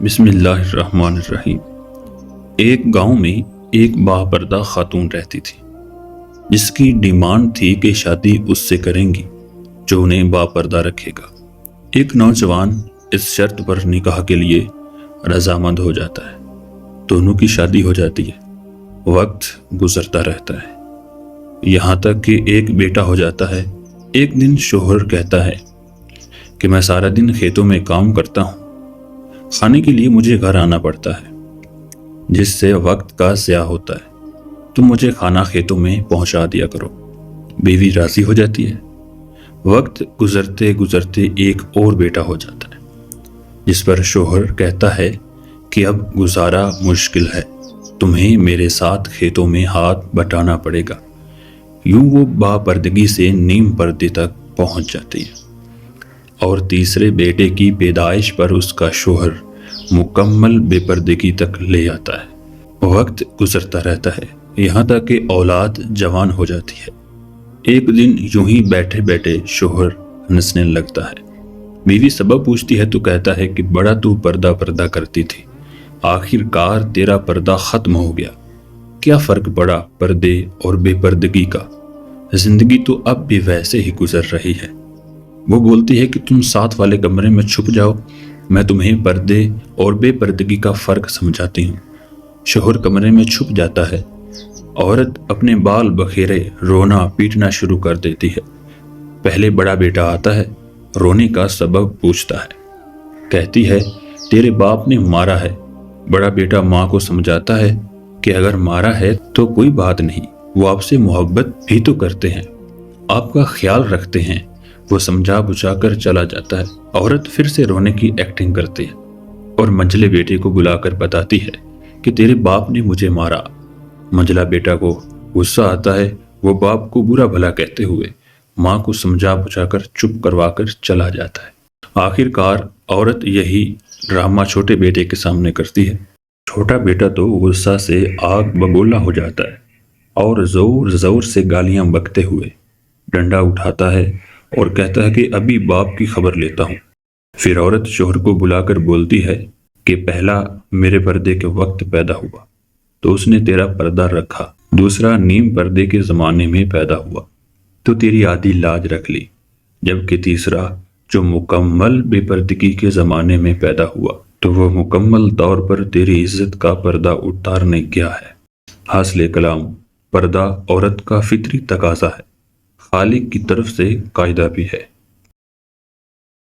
بسم اللہ الرحمن الرحیم۔ ایک گاؤں میں ایک باپردہ خاتون رہتی تھی جس کی ڈیمانڈ تھی کہ شادی اس سے کریں گی جو انہیں باپردہ رکھے گا۔ ایک نوجوان اس شرط پر نکاح کے لیے رضامند ہو جاتا ہے۔ دونوں کی شادی ہو جاتی ہے۔ وقت گزرتا رہتا ہے یہاں تک کہ ایک بیٹا ہو جاتا ہے۔ ایک دن شوہر کہتا ہے کہ میں سارا دن کھیتوں میں کام کرتا ہوں، کھانے کے لیے مجھے گھر آنا پڑتا ہے جس سے وقت کا ضیاع ہوتا ہے، تم مجھے کھانا کھیتوں میں پہنچا دیا کرو۔ بیوی راضی ہو جاتی ہے۔ وقت گزرتے گزرتے ایک اور بیٹا ہو جاتا ہے جس پر شوہر کہتا ہے کہ اب گزارا مشکل ہے، تمہیں میرے ساتھ کھیتوں میں ہاتھ بٹانا پڑے گا۔ یوں وہ باپردگی سے نیم پردے تک پہنچ جاتی ہے اور تیسرے بیٹے کی پیدائش پر اس کا شوہر مکمل بے پردگی تک لے آتا ہے۔ وقت گزرتا رہتا ہے یہاں تک کہ اولاد جوان ہو جاتی ہے۔ ایک دن یوں ہی بیٹھے بیٹھے شوہر ہنسنے لگتا ہے۔ بیوی سبب پوچھتی ہے تو کہتا ہے کہ بڑا تو پردہ کرتی تھی، آخر کار تیرا پردہ ختم ہو گیا۔ کیا فرق پڑا پردے اور بے پردگی کا؟ زندگی تو اب بھی ویسے ہی گزر رہی ہے۔ وہ بولتی ہے کہ تم ساتھ والے کمرے میں چھپ جاؤ، میں تمہیں پردے اور بے پردگی کا فرق سمجھاتی ہوں۔ شوہر کمرے میں چھپ جاتا ہے۔ عورت اپنے بال بکھیرے رونا پیٹنا شروع کر دیتی ہے۔ پہلے بڑا بیٹا آتا ہے، رونے کا سبب پوچھتا ہے۔ کہتی ہے تیرے باپ نے مارا ہے۔ بڑا بیٹا ماں کو سمجھاتا ہے کہ اگر مارا ہے تو کوئی بات نہیں، وہ آپ سے محبت بھی تو کرتے ہیں، آپ کا خیال رکھتے ہیں۔ وہ سمجھا بجھا کر چلا جاتا ہے۔ عورت پھر سے رونے کی ایکٹنگ کرتی ہے اور منجلے بیٹے کو بلا کر بتاتی ہے کہ تیرے باپ نے مجھے مارا۔ منجلا بیٹا کو غصہ آتا ہے، وہ باپ کو برا بھلا کہتے ہوئے ماں کو سمجھا بجھا کر چپ کروا کر چلا جاتا ہے۔ آخر کار عورت یہی ڈرامہ چھوٹے بیٹے کے سامنے کرتی ہے۔ چھوٹا بیٹا تو غصہ سے آگ بگولا ہو جاتا ہے اور زور زور سے گالیاں بکتے ہوئے ڈنڈا اٹھاتا ہے اور کہتا ہے کہ ابھی باپ کی خبر لیتا ہوں۔ پھر عورت شوہر کو بلا کر بولتی ہے کہ پہلا میرے پردے کے وقت پیدا ہوا تو اس نے تیرا پردہ رکھا، دوسرا نیم پردے کے زمانے میں پیدا ہوا تو تیری آدھی لاج رکھ لی، جبکہ تیسرا جو مکمل بے پردگی کے زمانے میں پیدا ہوا تو وہ مکمل طور پر تیری عزت کا پردہ اتارنے گیا ہے۔ حاصل کلام، پردہ عورت کا فطری تقاضا ہے، خالق کی طرف سے قاعدہ بھی ہے۔